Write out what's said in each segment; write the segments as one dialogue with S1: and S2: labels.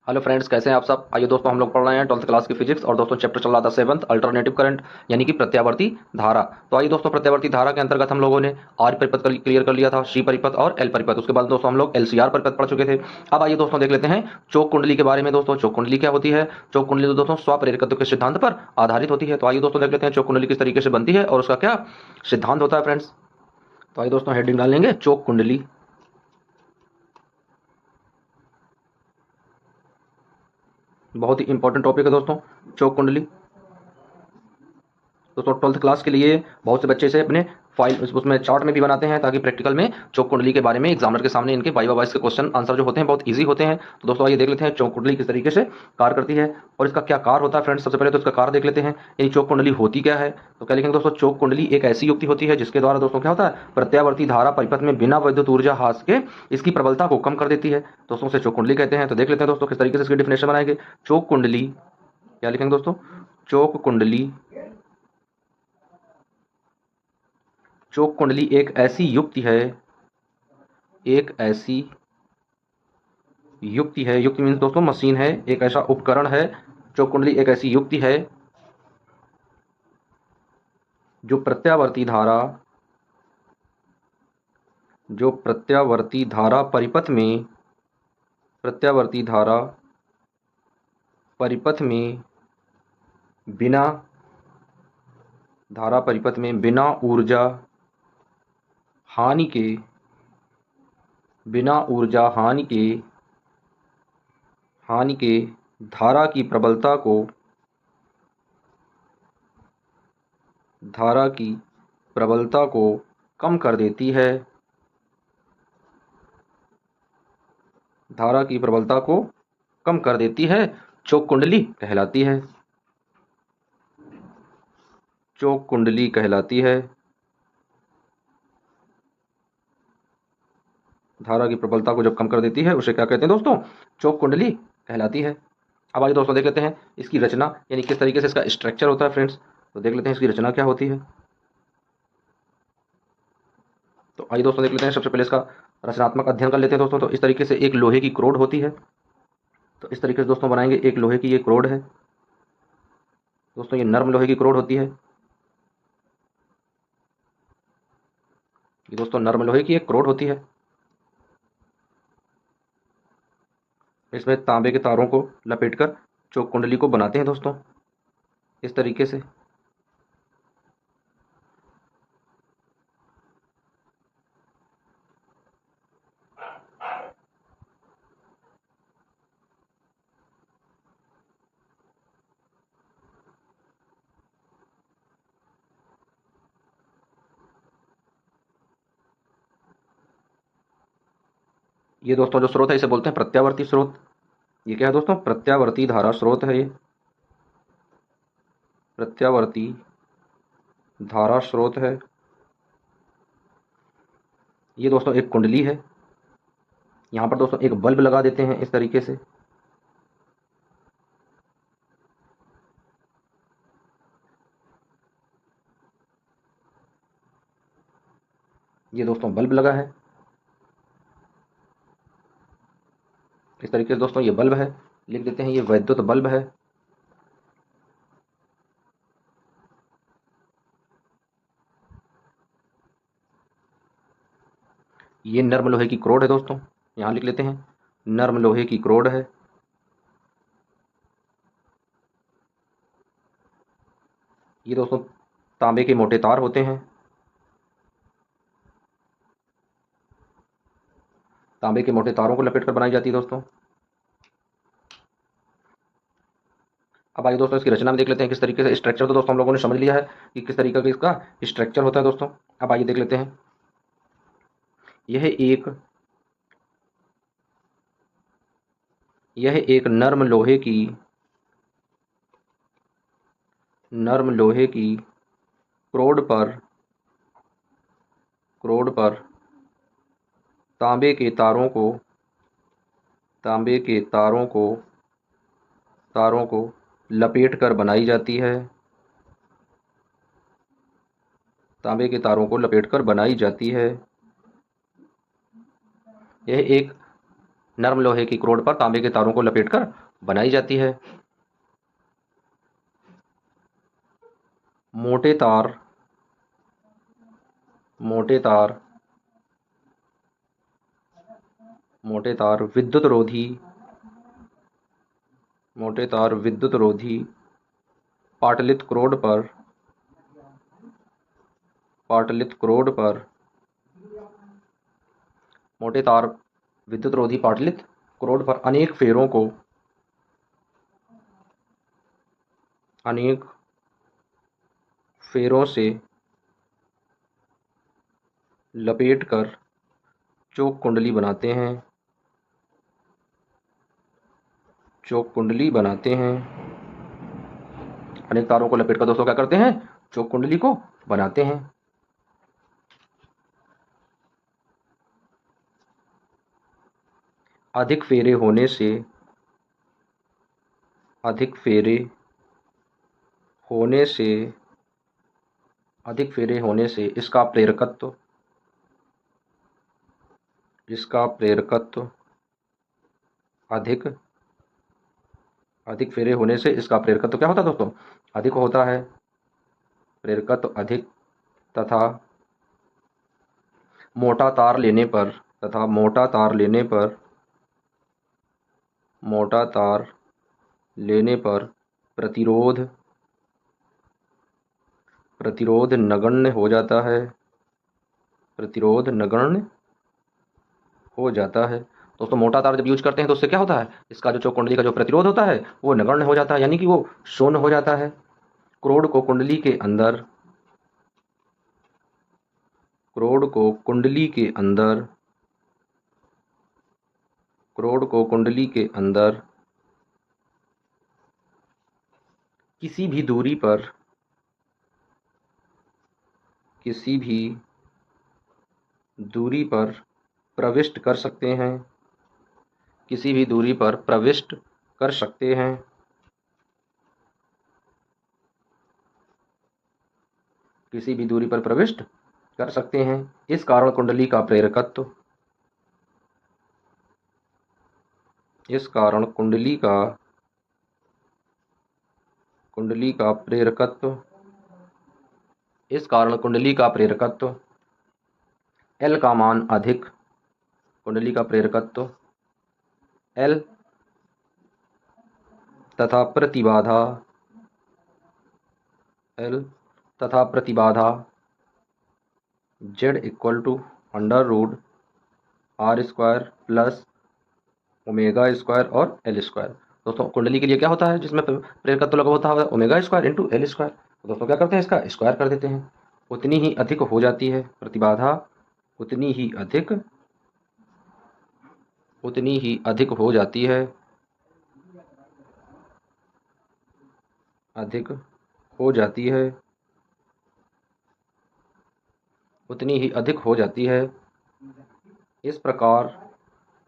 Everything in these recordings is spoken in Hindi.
S1: हेलो फ्रेंड्स, कैसे हैं आप सब। आइए दोस्तों, हम लोग पढ़ रहे हैं 12th क्लास की फिजिक्स और दोस्तों चैप्टर चल रहा था 7th अल्टरनेटिव करंट यानी कि प्रत्यावर्ती धारा। तो आइए दोस्तों, प्रत्यावर्ती धारा के अंतर्गत हम लोगों ने आर परिपथ क्लियर कर लिया था, सी परिपथ और एल परिपथ। उसके बाद दोस्तों हम लोग एलसीआर परिपथ पढ़ चुके थे। अब आइए दोस्तों देख लेते हैं चौक कुंडली के बारे में। दोस्तों चौक कुंडली क्या होती है। चौक कुंडली तो दोस्तों स्वप्रेरकत्व के सिद्धांत पर आधारित होती है। तो आइए दोस्तों देख लेते हैं चौक कुंडली किस तरीके से बनती है और उसका क्या सिद्धांत होता है फ्रेंड्स। तो आइए दोस्तों हेडिंग डाल लेंगे चौक कुंडली। बहुत ही इंपॉर्टेंट टॉपिक है दोस्तों चौक कुंडली। दोस्तों 12th क्लास के लिए बहुत से बच्चे से अपने फाइल उसमें चार्ट में भी बनाते हैं ताकि प्रैक्टिकल में चौक कुंडली के बारे में एग्जामिनर के सामने इनके वाइवा वाइस के क्वेश्चन आंसर जो होते हैं बहुत इजी होते हैं। तो दोस्तों आइए देख लेते हैं चौक कुंडली किस तरीके से कार्य करती है और इसका क्या कार्य होता है फ्रेंड्स। सबसे पहले तो इसका कार्य देख लेते हैं, यानी चौक कुंडली होती क्या है। तो क्या लिखेंगे दोस्तों, चौक कुंडली एक ऐसी युक्ति होती है जिसके द्वारा दोस्तों क्या होता है, प्रत्यावर्ती धारा परिपथ में बिना विद्युत ऊर्जा हास के इसकी प्रबलता को कम कर देती है। दोस्तों से चौक कुंडली कहते हैं। तो देख लेते हैं दोस्तों किस तरीके से इसकी डिफिनेशन बनाएंगे। चौक कुंडली क्या लिखेंगे दोस्तों, चौक कुंडली, चौक कुंडली एक ऐसी युक्ति है, एक ऐसी युक्ति है, युक्ति मीन्स दोस्तों मशीन है, एक ऐसा उपकरण है। चौक कुंडली एक ऐसी युक्ति है जो प्रत्यावर्ती धारा, जो प्रत्यावर्ती धारा परिपथ में, प्रत्यावर्ती धारा परिपथ में बिना, धारा परिपथ में बिना ऊर्जा हानि के, बिना ऊर्जा हानि के धारा की प्रबलता को, धारा की प्रबलता को कम कर देती है, धारा की प्रबलता को कम कर देती है, चौक कुंडली कहलाती है, चौक कुंडली कहलाती है। धारा की प्रबलता को जब कम कर देती है उसे क्या कहते हैं दोस्तों, चौक कुंडली कहलाती है। अब आइए दोस्तों देख लेते हैं इसकी रचना, यानी किस तरीके से इसका स्ट्रक्चर होता है फ्रेंड्स। तो देख लेते हैं इसकी रचना क्या होती है। तो आइए दोस्तों देख लेते हैं, सबसे पहले इसका रचनात्मक अध्ययन कर लेते हैं दोस्तों। तो इस तरीके से एक लोहे की क्रोड होती है। तो इस तरीके से दोस्तों बनाएंगे, एक लोहे की ये क्रोड है दोस्तों, ये नर्म लोहे की क्रोड होती है। ये दोस्तों नर्म लोहे की एक क्रोड होती है। इसमें तांबे के तारों को लपेटकर चौक कुंडली को बनाते हैं दोस्तों इस तरीके से। ये दोस्तों जो स्रोत है इसे बोलते हैं प्रत्यावर्ती स्रोत। ये क्या है दोस्तों, प्रत्यावर्ती धारा स्रोत है। ये प्रत्यावर्ती धारा स्रोत है। ये दोस्तों एक कुंडली है। यहाँ पर दोस्तों एक बल्ब लगा देते हैं इस तरीके से। ये दोस्तों बल्ब लगा है इस तरीके से दोस्तों, ये बल्ब है। लिख देते हैं ये वैद्युत बल्ब है। ये नर्म लोहे की क्रोड है दोस्तों, यहाँ लिख लेते हैं नर्म लोहे की क्रोड है। ये दोस्तों तांबे के मोटे तार होते हैं। तांबे के मोटे तारों को लपेट कर बनाई जाती है दोस्तों। अब आइए दोस्तों इसकी रचना में देख लेते हैं किस तरीके से स्ट्रक्चर। तो दोस्तों हम लोगों ने समझ लिया है कि किस तरीके का इसका स्ट्रक्चर होता है दोस्तों। अब आइए देख लेते हैं। यह एक, यह एक नर्म लोहे की, नर्म लोहे की क्रोड पर, क्रोड पर तांबे के तारों को, तांबे के तारों को लपेट कर बनाई जाती है, तांबे के तारों को लपेट कर बनाई जाती है। यह एक नरम लोहे की क्रोड पर तांबे के तारों को लपेटकर बनाई जाती है। मोटे तार मोटे तार मोटे तार विद्युत रोधी मोटे तार विद्युत रोधी पाटलित क्रोड पर मोटे तार विद्युत रोधी पाटलित क्रोड पर अनेक फेरों से लपेटकर चोक कुंडली बनाते हैं। अनेक तारों को लपेटकर दोस्तों क्या करते हैं? चोक कुंडली को बनाते हैं। अधिक फेरे होने से इसका प्रेरकत्व अधिक फेरे होने से इसका प्रेरकत्व क्या होता है दोस्तों? अधिक होता है। प्रेरकत्व अधिक तथा मोटा तार लेने पर प्रतिरोध नगण्य हो जाता है। दोस्तों मोटा तार जब यूज करते हैं तो उससे क्या होता है? इसका जो चोक कुंडली का जो प्रतिरोध होता है वो नगण्य हो जाता है, यानी कि वो शून्य हो जाता है। क्रोड को कुंडली के अंदर किसी भी दूरी पर प्रविष्ट कर सकते हैं। इस कारण कुंडली का प्रेरकत्व L का मान अधिक L तथा प्रतिबाधा Z equal to √R² plus omega और L²। दोस्तों कुंडली के लिए क्या होता है जिसमें प्रेरकत्व लगा होता है? ओमेगा² इंटू L²। तो दोस्तों क्या करते हैं? इसका स्क्वायर कर देते हैं। उतनी ही अधिक हो जाती है प्रतिबाधा, उतनी ही अधिक हो जाती है इस प्रकार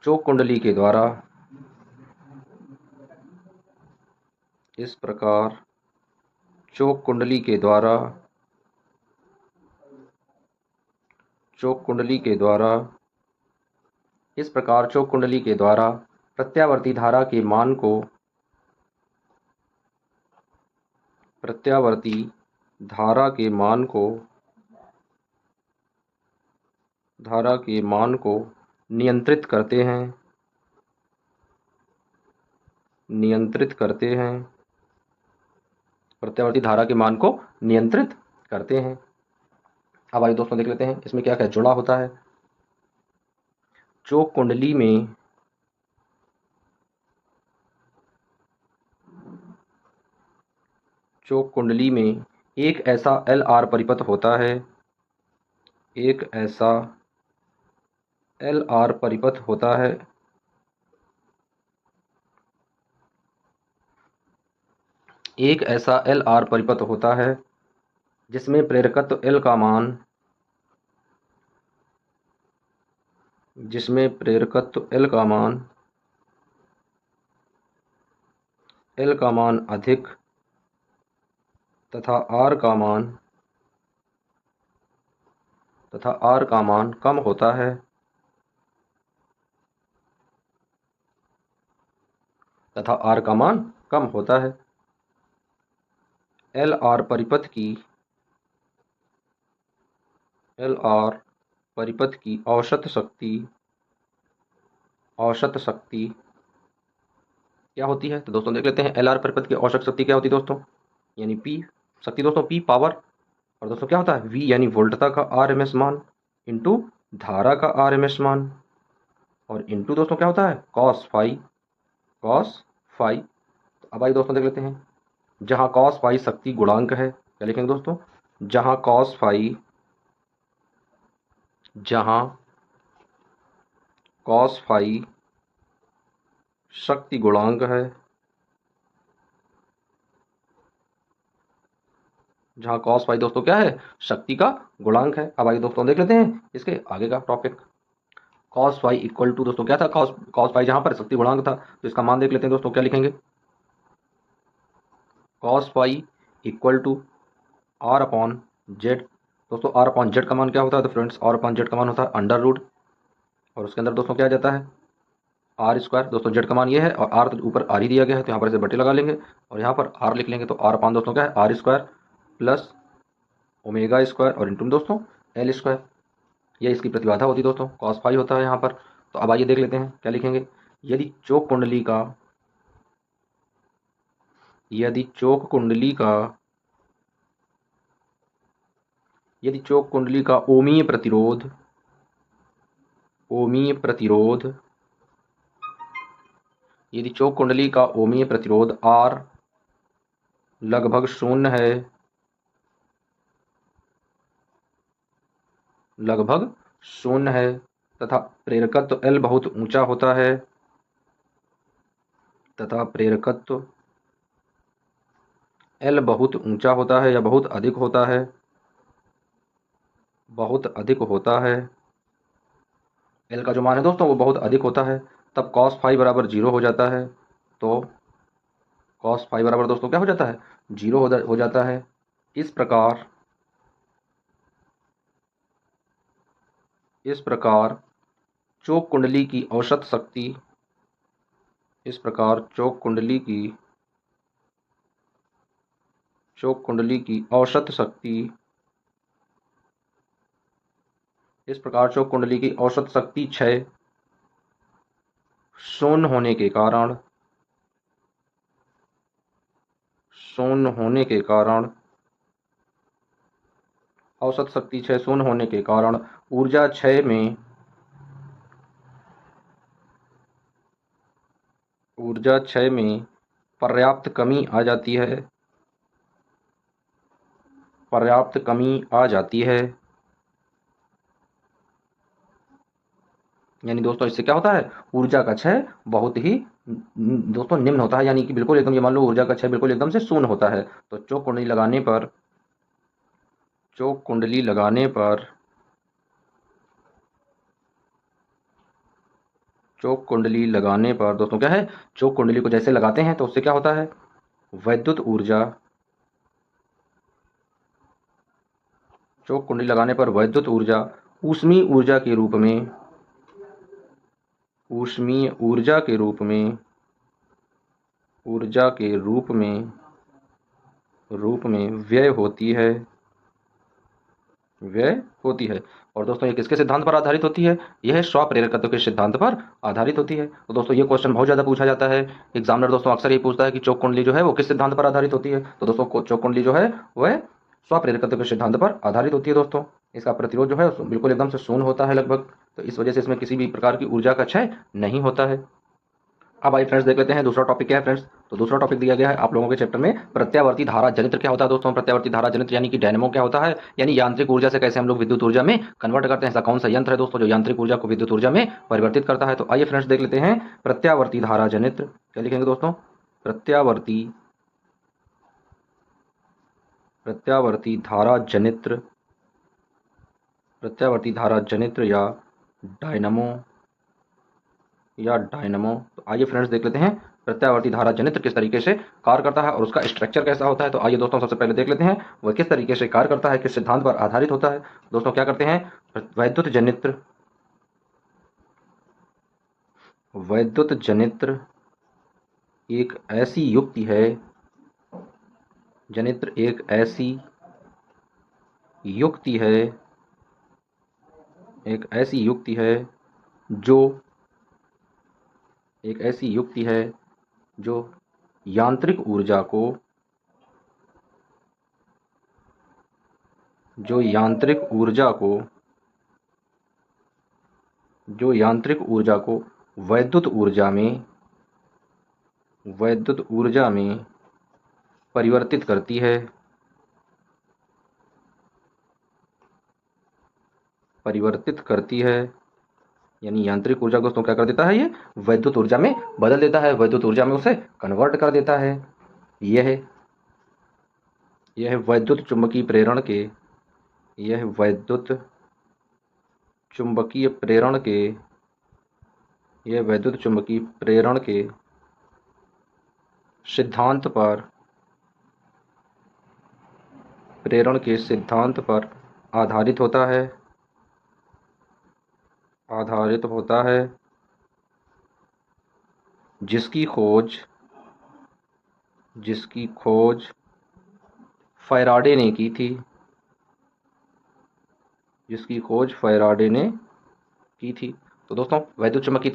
S1: चोक कुंडली के द्वारा इस प्रकार चोक कुंडली के द्वारा प्रत्यावर्ती धारा के मान को नियंत्रित करते हैं। प्रत्यावर्ती धारा के मान को नियंत्रित करते हैं। अब आइए दोस्तों देख लेते हैं इसमें क्या क्या जुड़ा होता है। चोक कुंडली में एक ऐसा LR परिपथ होता है एक ऐसा LR परिपथ होता है जिसमें प्रेरकत्व L का मान अधिक तथा R का मान कम होता है। तथा आर का मान कम होता है। एल आर परिपथ की औसत शक्ति क्या होती है? तो दोस्तों देख लेते हैं, एल आर परिपथ की औसत शक्ति क्या होती है दोस्तों, यानी पी शक्ति दोस्तों, पी पावर, और दोस्तों क्या होता है, वी यानी वोल्टता का आरएमएस मान इंटू धारा का आरएमएस मान, और इंटू दोस्तों क्या होता है, कॉस फाई। तो अब आइए दोस्तों देख लेते हैं, जहां कॉस फाई शक्ति गुणांक है, क्या लिखेंगे दोस्तों, जहां कॉस फाई शक्ति गुणांक है, जहां कॉस फाई दोस्तों क्या है, शक्ति का गुणांक है। अब आइए दोस्तों देख लेते हैं इसके आगे का topic. Cos phi equal to दोस्तों क्या था, कॉस फाई जहां पर शक्ति गुणांक था, तो इसका मान देख लेते हैं दोस्तों, क्या लिखेंगे, cos phi equal to R upon Z. दोस्तों आर अपॉन जेड का मान क्या होता है, तो फ्रेंड्स आर अपॉन जेड का मान होता है अंडर रूट, और उसके अंदर दोस्तों क्या आ जाता है, आर स्क्वायर। दोस्तों जेड का मान ये है, और आर तो ऊपर आर ही दिया गया है, तो यहाँ पर इसे बटे लगा लेंगे और यहाँ पर आर लिख लेंगे। तो आर अपॉन दोस्तों क्या है, R square plus omega square और इंटू दोस्तों एल स्क्वायर, ये इसकी प्रतिबाधा होती है दोस्तों, कॉस फाई होता है यहाँ पर। तो अब आइए देख लेते हैं क्या लिखेंगे, यदि चोक कुंडली का यदि चोक कुंडली का यदि चोक कुंडली का ओमीय प्रतिरोध यदि चोक कुंडली का ओमीय प्रतिरोध आर लगभग शून्य है तथा प्रेरकत्व एल बहुत ऊंचा होता है या बहुत अधिक होता है, एल का जो मान है दोस्तों वो बहुत अधिक होता है, तब कॉस फाई बराबर जीरो हो जाता है। तो कॉस फाई बराबर दोस्तों क्या हो जाता है, जीरो हो जाता है। इस प्रकार चोक कुंडली की औसत शक्ति इस प्रकार चोक कुंडली की औसत शक्ति क्षय शून्य होने के कारण औसत शक्ति क्षय शून्य होने के कारण ऊर्जा क्षय में पर्याप्त कमी आ जाती है। यानी दोस्तों इससे क्या होता है, ऊर्जा का क्षय बहुत ही दोस्तों निम्न होता है, यानी कि बिल्कुल एकदम, ये मान लो ऊर्जा का क्षय बिल्कुल एकदम से शून्य होता है। तो चोक कुंडली लगाने पर दोस्तों क्या है, चोक कुंडली को जैसे लगाते हैं तो उससे क्या होता है, वैद्युत ऊर्जा चोक कुंडली लगाने पर वैद्युत ऊर्जा ऊष्मीय ऊर्जा के रूप में व्यय होती है। और दोस्तों ये किसके सिद्धांत पर आधारित होती है, यह स्वप्रेरकत्व के सिद्धांत पर आधारित होती है। तो दोस्तों ये क्वेश्चन बहुत ज़्यादा पूछा जाता है, एग्जामिनर दोस्तों अक्सर ये पूछता है कि चोक कुंडली जो है वो किस सिद्धांत पर आधारित होती है। तो दोस्तों चोक कुंडली जो है वह स्वप्रेरकत्व के सिद्धांत पर आधारित होती है। दोस्तों इसका प्रतिरोध जो है बिल्कुल एकदम से शून्य होता है लगभग, तो इस वजह से इसमें किसी भी प्रकार की ऊर्जा का क्षय नहीं होता है। अब आइए फ्रेंड्स देख लेते हैं दूसरा टॉपिक क्या है फ्रेंड्स। तो दूसरा टॉपिक दिया गया है आप लोगों के चैप्टर में, प्रत्यावर्ती धारा जनित्र क्या होता है दोस्तों। प्रत्यावर्ती धारा जनित्र यानी कि डायनेमो क्या होता है, यानी यांत्रिक ऊर्जा से कैसे हम लोग विद्युत ऊर्जा में कन्वर्ट करते हैं, ऐसा कौन सा यंत्र है दोस्तों जो यांत्रिक ऊर्जा को विद्युत ऊर्जा में परिवर्तित करता है। तो आइए फ्रेंड्स देख लेते हैं प्रत्यावर्ती धारा जनित्र, क्या लिखेंगे दोस्तों, प्रत्यावर्ती धारा जनित्र या डायनमो। तो आइए फ्रेंड्स देख लेते हैं प्रत्यावर्ती धारा जनित्र किस तरीके से कार्य करता है और उसका स्ट्रक्चर कैसा होता है। तो आइए दोस्तों सबसे पहले देख लेते हैं वह किस तरीके से कार्य करता है, किस सिद्धांत पर आधारित होता है। दोस्तों क्या करते हैं, वैद्युत जनित्र एक ऐसी युक्ति है, जनित्र एक ऐसी युक्ति है, एक ऐसी युक्ति है जो एक ऐसी युक्ति है जो यांत्रिक ऊर्जा को जो यांत्रिक ऊर्जा को जो यांत्रिक ऊर्जा को वैद्युत ऊर्जा में परिवर्तित करती है, यानी यांत्रिक ऊर्जा को दोस्तों क्या कर देता है, ये वैद्युत ऊर्जा में बदल देता है, वैद्युत ऊर्जा में उसे कन्वर्ट कर देता है। यह वैद्युत चुंबकीय प्रेरण के यह वैद्युत चुंबकीय प्रेरण के यह वैद्युत चुंबकीय प्रेरण के सिद्धांत पर आधारित होता है, जिसकी खोज फैराडे ने की थी, तो दोस्तों वैद्युत चुंबकीय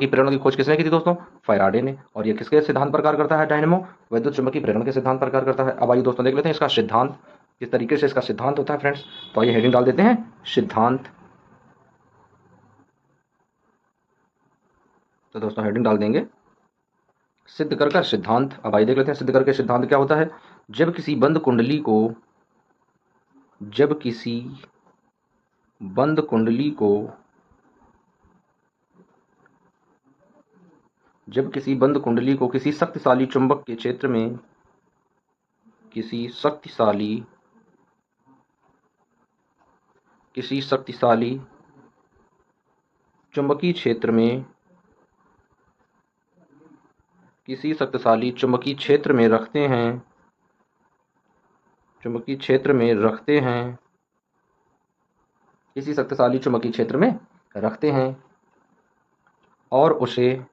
S1: प्रेरण की खोज किसने की थी दोस्तों, फैराडे ने। और ये किसके सिद्धांत पर कार्य करता है, डायनेमो वैद्युत चुंबकीय प्रेरण के सिद्धांत पर कार्य करता है। अब आइए दोस्तों देख लेते हैं इसका सिद्धांत, किस तरीके से इसका सिद्धांत होता है फ्रेंड्स। तो आइए हेडिंग डाल देते हैं, सिद्धांत। तो दोस्तों हेडिंग डाल देंगे, सिद्ध कर सिद्धांत। अब आइए देख लेते हैं सिद्ध करके सिद्धांत क्या होता है। जब किसी बंद कुंडली को किसी शक्तिशाली चुंबक के क्षेत्र में किसी शक्तिशाली चुंबकीय क्षेत्र में रखते हैं और उसे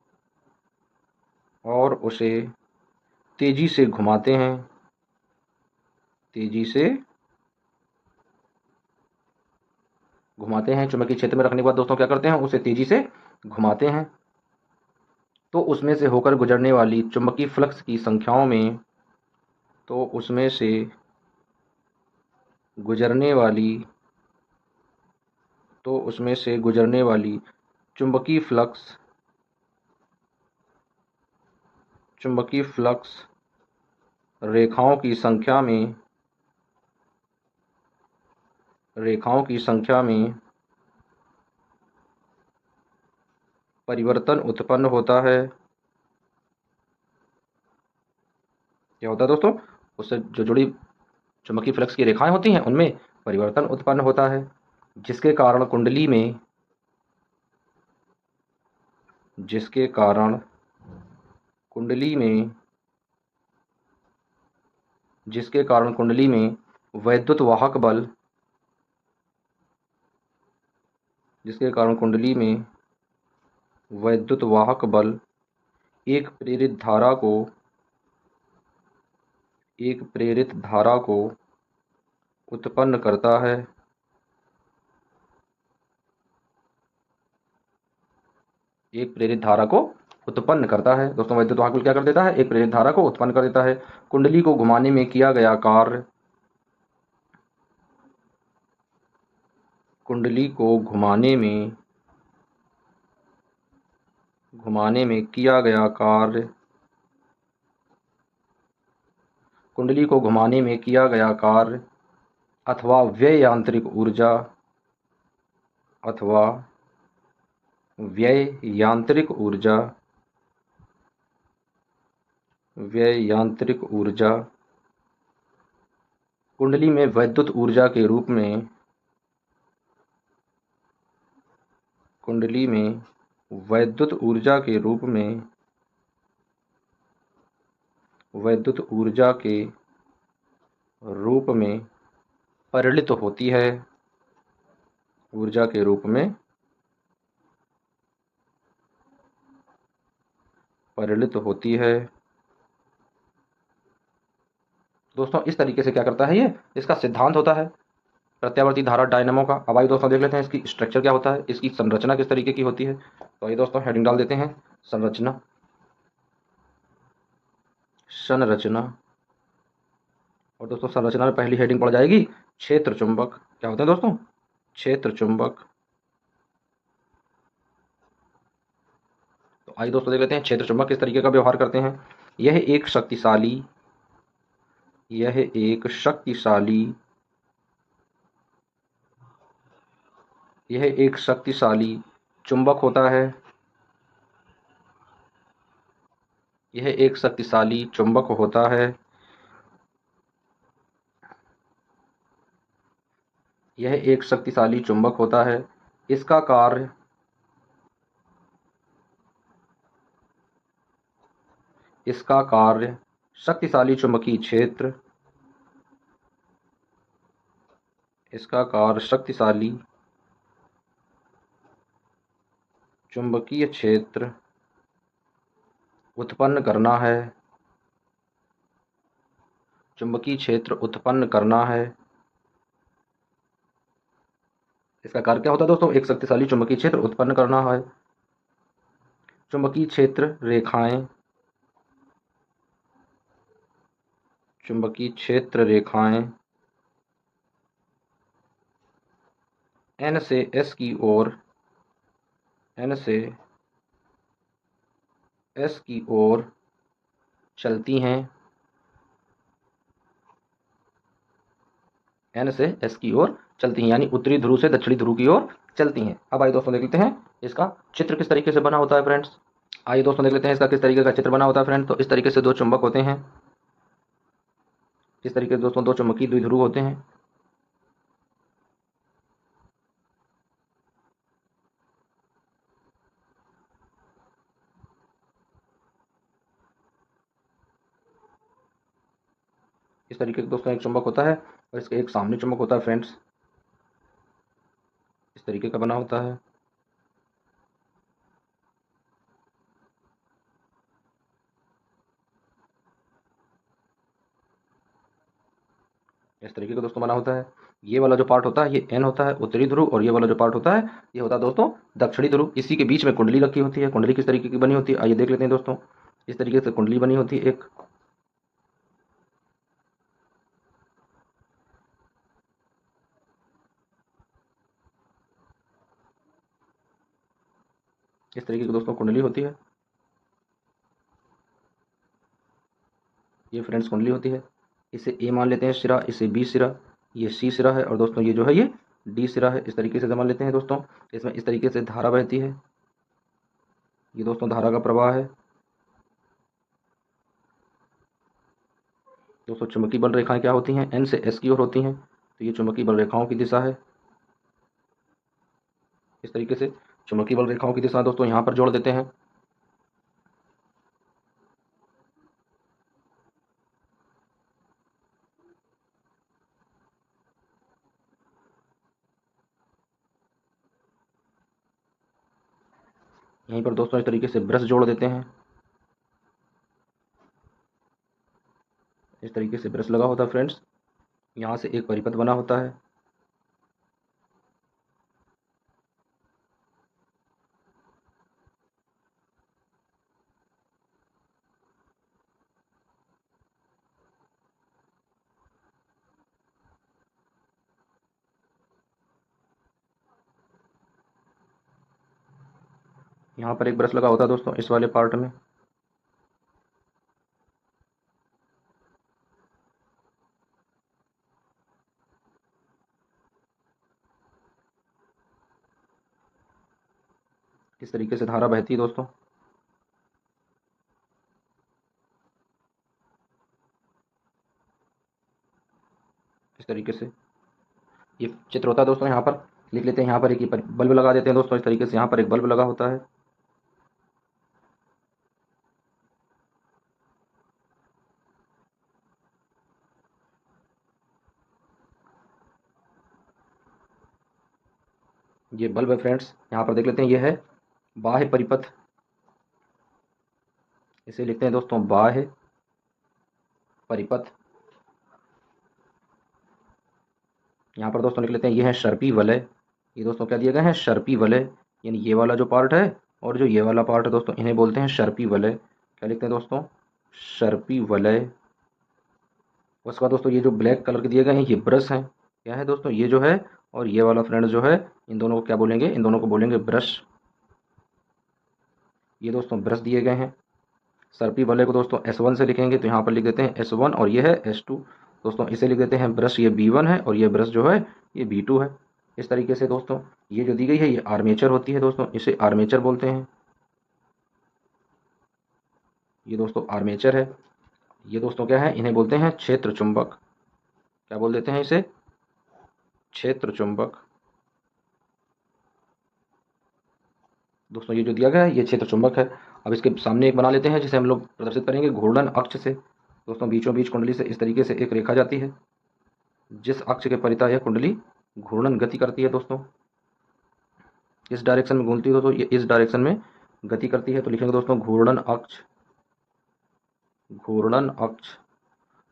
S1: तेजी से घुमाते हैं, चुंबकीय क्षेत्र में रखने के बाद दोस्तों क्या करते हैं, उसे तेजी से घुमाते हैं। तो उसमें से होकर गुजरने वाली चुंबकीय फ्लक्स की संख्याओं में चुंबकीय फ्लक्स रेखाओं की संख्या में परिवर्तन उत्पन्न होता है। क्या होता है दोस्तों, उससे जो जुड़ी चुंबकीय फ्लक्स की रेखाएं होती हैं उनमें परिवर्तन उत्पन्न होता है, जिसके कारण कुंडली में वैद्युत वाहक बल एक प्रेरित धारा को उत्पन्न करता है। दोस्तों वैद्युत वाहक बल क्या कर देता है, एक प्रेरित धारा को उत्पन्न कर देता है। कुंडली को घुमाने में किया गया कार्य कुंडली को घुमाने में किया गया कार्य अथवा व्यय यांत्रिक ऊर्जा कुंडली में वैद्युत ऊर्जा के रूप में परिणित होती है। परिणत होती है। दोस्तों इस तरीके से क्या करता है, ये इसका सिद्धांत होता है प्रत्यावर्ती धारा डायनेमो का। अब आइए दोस्तों देख लेते हैं इसकी स्ट्रक्चर क्या होता है, इसकी संरचना किस तरीके की होती है। तो आइए दोस्तों हेडिंग डाल देते हैं, संरचना। संरचना। और दोस्तों संरचना में पहली हेडिंग पड़ जाएगी क्षेत्र चुंबक। क्या होते हैं दोस्तों, क्षेत्र चुंबक। तो आइए दोस्तों देख लेते हैं क्षेत्र चुंबक किस तरीके का व्यवहार करते हैं। यह एक शक्तिशाली यह एक शक्तिशाली यह एक शक्तिशाली चुंबक होता है। यह एक शक्तिशाली चुंबक होता है। यह एक शक्तिशाली चुंबक होता है। इसका कार्य इसका कार्य शक्तिशाली चुंबकीय क्षेत्र इसका कार्य शक्तिशाली चुंबकीय क्षेत्र उत्पन्न करना है। चुंबकीय क्षेत्र उत्पन्न करना है। इसका कार्य क्या होता है दोस्तों, एक शक्तिशाली चुंबकीय क्षेत्र उत्पन्न करना है। चुंबकीय क्षेत्र रेखाएं चुंबकीय क्षेत्र रेखाएं N से S की ओर N से S की ओर चलती हैं। N से S की ओर चलती हैं, यानी उत्तरी ध्रुव से दक्षिणी ध्रुव की ओर चलती हैं। अब आइए दोस्तों देख लेते हैं इसका चित्र किस तरीके से बना होता है फ्रेंड्स। आइए दोस्तों देख लेते हैं इसका किस तरीके का चित्र बना होता है फ्रेंड्स। तो इस तरीके से दो चुंबक होते हैं। इस तरीके से दोस्तों दो चुंबकीय द्विध्रुव होते हैं। इस तरीके से दोस्तों एक चुंबक होता है और इसका एक सामने चुंबक होता है फ्रेंड्स। इस तरीके का बना होता है। इस तरीके का दोस्तों बना होता है। ये वाला जो पार्ट होता है ये एन होता है उत्तरी ध्रुव, और ये वाला जो पार्ट होता है ये होता है दोस्तों दक्षिणी ध्रुव। इसी के बीच में कुंडली रखी होती है। कुंडली किस तरीके की बनी होती है आइए देख लेते हैं दोस्तों। इस तरीके से कुंडली बनी होती है एक। इस तरीके की दोस्तों कुंडली होती है। ये फ्रेंड्स कुंडली होती है। इसे ए मान लेते हैं सिरा, इसे बी सिरा, ये सी सिरा है, और दोस्तों ये जो है ये डी सिरा है। इस तरीके से मान लेते हैं दोस्तों। इसमें इस तरीके से धारा बहती है। ये दोस्तों धारा का प्रवाह है। दोस्तों चुंबकीय बल रेखाएं क्या होती हैं, एन से एस की ओर होती हैं। तो ये चुंबकीय बल रेखाओं की दिशा है। इस तरीके से चुंबकीय बल रेखाओं की दिशा दोस्तों यहाँ पर जोड़ देते हैं। यहीं पर दोस्तों इस तरीके से ब्रश जोड़ देते हैं। इस तरीके से ब्रश लगा होता है फ्रेंड्स। यहाँ से एक परिपथ बना होता है। यहाँ पर एक ब्रश लगा होता है दोस्तों इस वाले पार्ट में। इस तरीके से धारा बहती है दोस्तों। इस तरीके से ये चित्र होता है दोस्तों। यहाँ पर लिख लेते हैं, यहाँ पर एक बल्ब लगा देते हैं दोस्तों। इस तरीके से यहाँ पर एक बल्ब लगा होता है। ये बल्ब है फ्रेंड्स। यहाँ पर देख लेते हैं ये है बाह्य परिपथ। इसे लिखते हैं दोस्तों बाह्य परिपथ। यहाँ पर दोस्तों लिख लेते हैं ये है सर्पी वलय। ये दोस्तों क्या दिए गए हैं, सर्पी वलय, यानी ये वाला जो पार्ट है और जो ये वाला पार्ट है दोस्तों, इन्हें बोलते हैं सर्पी वलय। क्या लिखते हैं दोस्तों, सर्पी वलय। उसके बाद दोस्तों ये जो ब्लैक कलर के दिए गए हैं ये ब्रश हैं। क्या है दोस्तों, ये जो है और ये वाला फ्रेंड जो है, इन दोनों को क्या बोलेंगे, इन दोनों को बोलेंगे ब्रश। ये दोस्तों ब्रश दिए गए हैं। सर्पी वलय को दोस्तों S1 से लिखेंगे तो यहाँ पर लिख देते हैं S1 और ये है S2। दोस्तों इसे लिख देते हैं ब्रश, ये B1 है और ये ब्रश जो है ये B2 है। इस तरीके से दोस्तों ये जो दी गई है ये आर्मेचर होती है दोस्तों, इसे आर्मेचर बोलते हैं। ये दोस्तों आर्मेचर है। ये दोस्तों क्या है, इन्हें बोलते हैं क्षेत्र चुंबक। क्या बोल देते हैं इसे, क्षेत्र चुंबक। दोस्तों ये जो दिया गया है ये क्षेत्र चुंबक है। अब इसके सामने एक बना लेते हैं जिसे हम लोग प्रदर्शित करेंगे घूर्णन अक्ष से। दोस्तों बीचों बीच कुंडली से इस तरीके से एक रेखा जाती है, जिस अक्ष के परितः यह कुंडली घूर्णन गति करती है दोस्तों, इस डायरेक्शन में घूमती है दोस्तों, ये इस डायरेक्शन में गति करती है। तो लिखेंगे दोस्तों घूर्णन अक्ष, घूर्णन अक्ष।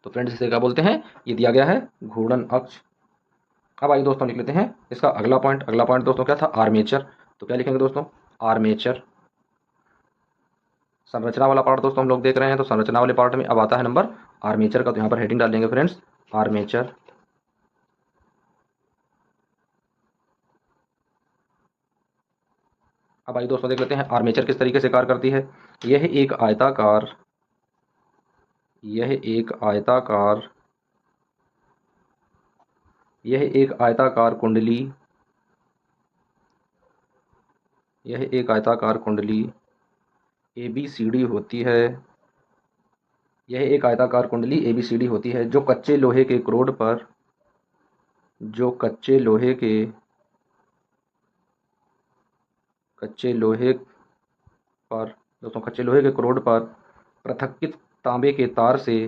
S1: तो फ्रेंड्स इसे क्या बोलते हैं, ये दिया गया है घूर्णन अक्ष। अब आइए दोस्तों लिख लेते हैं इसका अगला पॉइंट। अगला पॉइंट दोस्तों क्या था, आर्मेचर। तो क्या लिखेंगे दोस्तों, आर्मेचर। संरचना वाला पार्ट दोस्तों हम लोग देख रहे हैं, तो संरचना वाले पार्ट में अब आता है नंबर आर्मेचर का। तो यहाँ पर हेडिंग डाल देंगे फ्रेंड्स आर्मेचर। अब आइए दोस्तों देख लेते हैं आर्मेचर किस तरीके से कार्य करती है। यह एक आयताकार, यह एक आयताकार, यह एक आयताकार कुंडली, यह एक आयताकार कुंडली ABCD होती है। यह एक आयताकार कुंडली ABCD होती है जो कच्चे लोहे के क्रोड पर, जो कच्चे लोहे के, कच्चे लोहे पर दोस्तों, कच्चे लोहे के क्रोड पर पृथक्कित तांबे के तार से,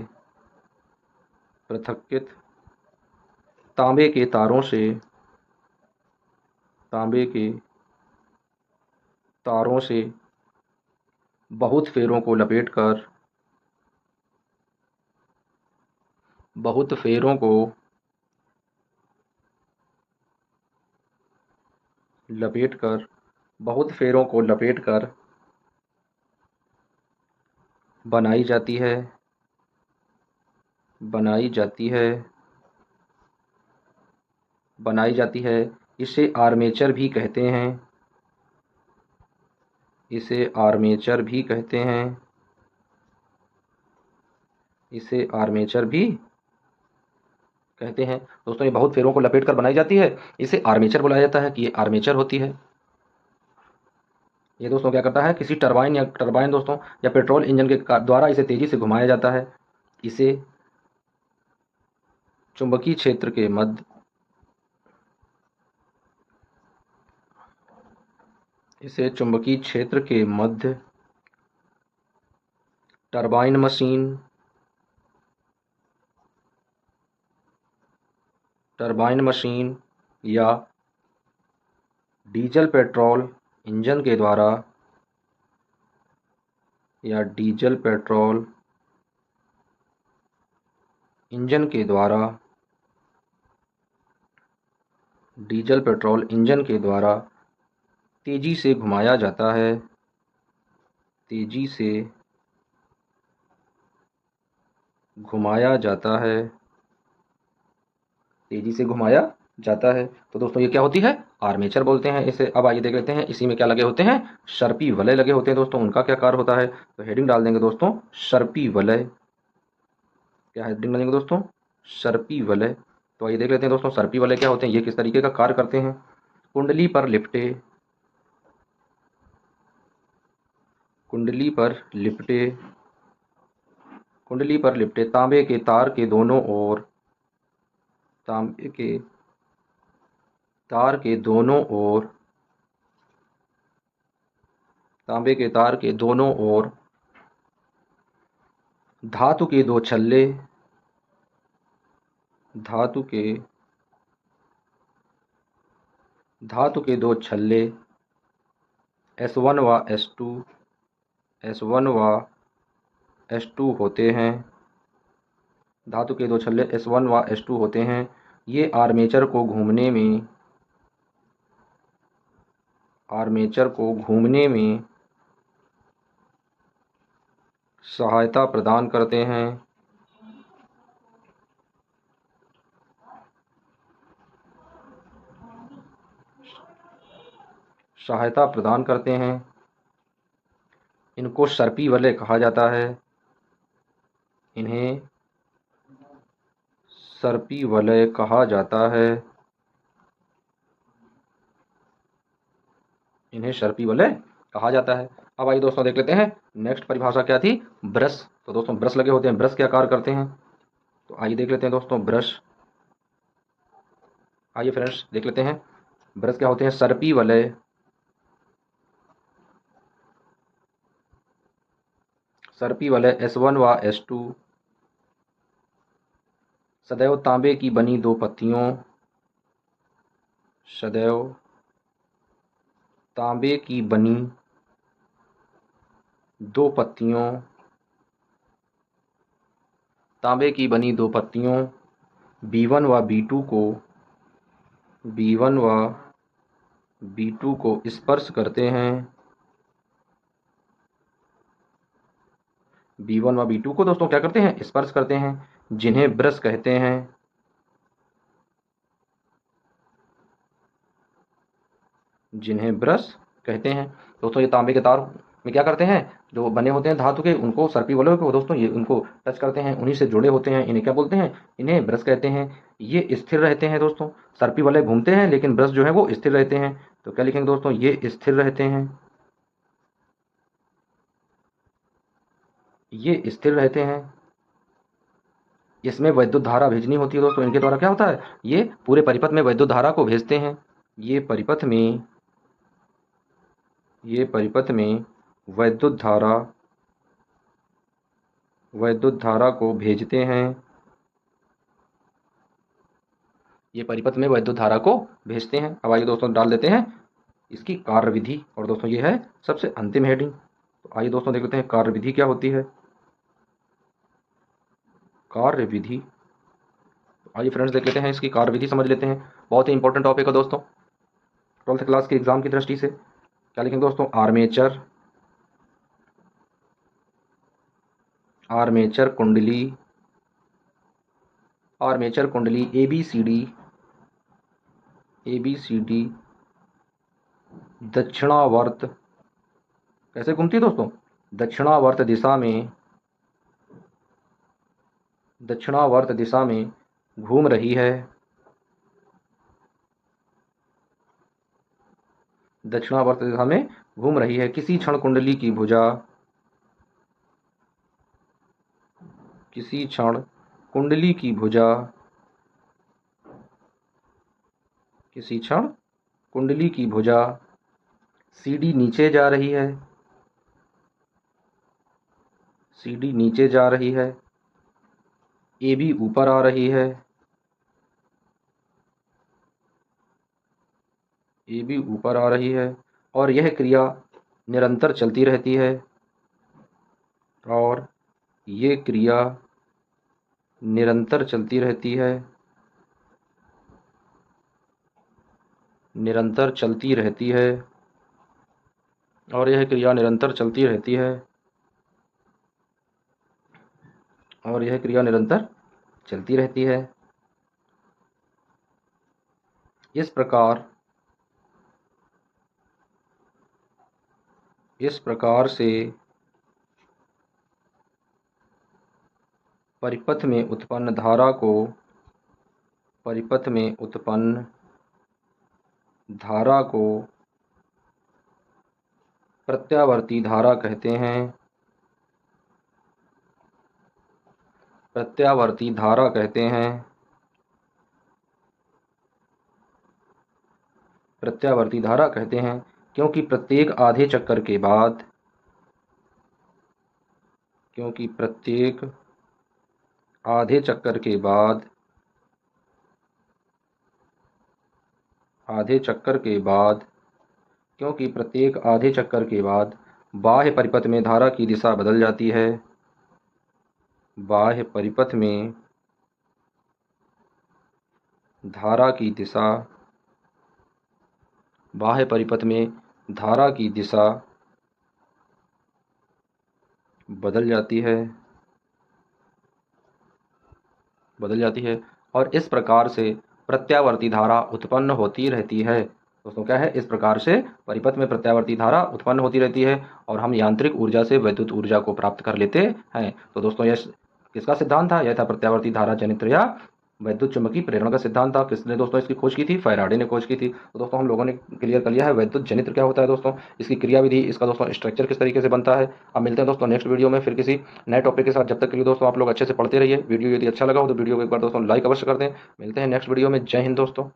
S1: पृथक्कित तांबे के तारों से, तांबे के तारों से बहुत फेरों को लपेटकर, बहुत फेरों को लपेटकर, बहुत फेरों को लपेटकर बनाई जाती है, बनाई जाती है, बनाई जाती है। इसे आर्मेचर भी कहते हैं, इसे आर्मेचर भी कहते हैं, इसे आर्मेचर भी कहते हैं। दोस्तों ये बहुत फेरों को लपेट कर बनाई जाती है, इसे आर्मेचर बुलाया जाता है कि ये आर्मेचर होती है। ये दोस्तों क्या करता है, किसी टरबाइन या टरबाइन दोस्तों या पेट्रोल इंजन के द्वारा इसे तेजी से घुमाया जाता है। इसे चुंबकीय क्षेत्र के मध्य, इसे चुंबकीय क्षेत्र के मध्य टरबाइन मशीन, टरबाइन मशीन या डीजल पेट्रोल इंजन के द्वारा, या डीजल पेट्रोल इंजन के द्वारा, डीजल पेट्रोल इंजन के द्वारा तेजी से घुमाया जाता है, तेजी से घुमाया जाता है, तेजी से घुमाया जाता है। तो दोस्तों ये क्या होती है, आर्मेचर बोलते हैं इसे। अब आइए देख लेते हैं इसी में क्या लगे होते हैं, सर्पी वलय लगे होते हैं दोस्तों, उनका क्या कार्य होता है। तो हेडिंग डाल देंगे दोस्तों सर्पी वलय। क्या हेडिंग डालेंगे दोस्तों, सर्पी वलय। तो आइए देख लेते हैं दोस्तों सर्पी वलय क्या होते हैं, ये किस तरीके का कार्य करते हैं। कुंडली पर लिपटे, कुंडली पर लिपटे, कुंडली पर लिपटे तांबे के तार के दोनों ओर, तांबे के तार के दोनों ओर, तांबे के तार के दोनों ओर धातु के दो छल्ले, धातु के, धातु के दो छल्ले S1 व S2, S1 व H2 होते हैं, धातु के दो छल्ले S1 व S2 होते हैं। ये आर्मेचर को घूमने में सहायता प्रदान करते हैं। इनको सर्पी वलय कहा जाता है। इन्हें सर्पी वलय कहा जाता है। अब आइए दोस्तों देख लेते हैं नेक्स्ट परिभाषा क्या थी, ब्रश। तो दोस्तों ब्रश लगे होते हैं, ब्रश क्या कार्य करते हैं, तो आइए देख लेते हैं दोस्तों ब्रश। आइए फ्रेंड्स देख लेते हैं ब्रश क्या होते हैं। सर्पी वलय S1 व S2 सदैव तांबे की बनी दो पत्तियों, B1 व B2 को स्पर्श करते हैं। B1 व B2 को दोस्तों क्या करते हैं, स्पर्श करते हैं, जिन्हें ब्रश कहते हैं। दोस्तों ये तांबे के तार में क्या करते हैं, जो बने होते हैं धातु के, उनको सर्पी वलय को दोस्तों ये उनको टच करते हैं, उन्हीं से जुड़े होते हैं, इन्हें क्या बोलते हैं, इन्हें ब्रश कहते हैं। ये स्थिर रहते हैं दोस्तों, सर्पी वलय घूमते हैं लेकिन ब्रश जो है वो स्थिर रहते हैं। तो क्या लिखेंगे दोस्तों, ये स्थिर रहते हैं। इसमें विद्युत धारा भेजनी होती है दोस्तों, इनके द्वारा क्या होता है, ये पूरे परिपथ में विद्युत धारा को भेजते हैं। ये परिपथ में विद्युत धारा को भेजते हैं। अब आइए दोस्तों डाल देते हैं इसकी कार्यविधि, और दोस्तों ये है सबसे अंतिम हेडिंग। तो आइए दोस्तों देख लेते हैं कार्यविधि क्या होती है। कार्यविधि, आइए फ्रेंड्स देख लेते हैं इसकी कार्यविधि, समझ लेते हैं। बहुत ही इंपॉर्टेंट टॉपिक है दोस्तों 12th क्लास के एग्जाम की दृष्टि से। क्या लिखेंगे दोस्तों, आर्मेचर कुंडली ABCD दक्षिणावर्त कैसे घूमती है दोस्तों, दक्षिणावर्त दिशा में घूम रही है। किसी क्षण कुंडली की भुजा CD नीचे जा रही है, AB ऊपर आ रही है, और यह क्रिया निरंतर चलती रहती है। इस प्रकार से परिपथ में उत्पन्न धारा को प्रत्यावर्ती धारा कहते हैं। क्योंकि प्रत्येक आधे चक्कर के बाद बाह्य परिपथ में धारा की दिशा बदल जाती है। बाह्य परिपथ में धारा की दिशा, बाह्य परिपथ में धारा की दिशा बदल जाती है, और इस प्रकार से प्रत्यावर्ती धारा उत्पन्न होती रहती है। दोस्तों क्या है, इस प्रकार से परिपथ में प्रत्यावर्ती धारा उत्पन्न होती रहती है और हम यांत्रिक ऊर्जा से विद्युत ऊर्जा को प्राप्त कर लेते हैं। तो दोस्तों यह किसका सिद्धांत था? यह था प्रत्यावर्ती धारा जनित्र या वैद्युत चुंबकीय प्रेरण का सिद्धांत था। किसने दोस्तों इसकी खोज की थी? फैराडे ने खोज की थी। तो दोस्तों हम लोगों ने क्लियर कर लिया है वैद्युत जनित्र क्या होता है दोस्तों, इसकी क्रियाविधि, इसका दोस्तों स्ट्रक्चर किस तरीके से बनता है। अब मिलते हैं दोस्तों नेक्स्ट वीडियो में फिर किसी नए टॉपिक के साथ। जब तक के लिए दोस्तों आप लोग अच्छे से पढ़ते रहिए। वीडियो यदि अच्छा लगा हो तो वीडियो को एक बार दोस्तों लाइक अवश्य कर दें। मिलते हैं नेक्स्ट वीडियो में। जय हिंद दोस्तों।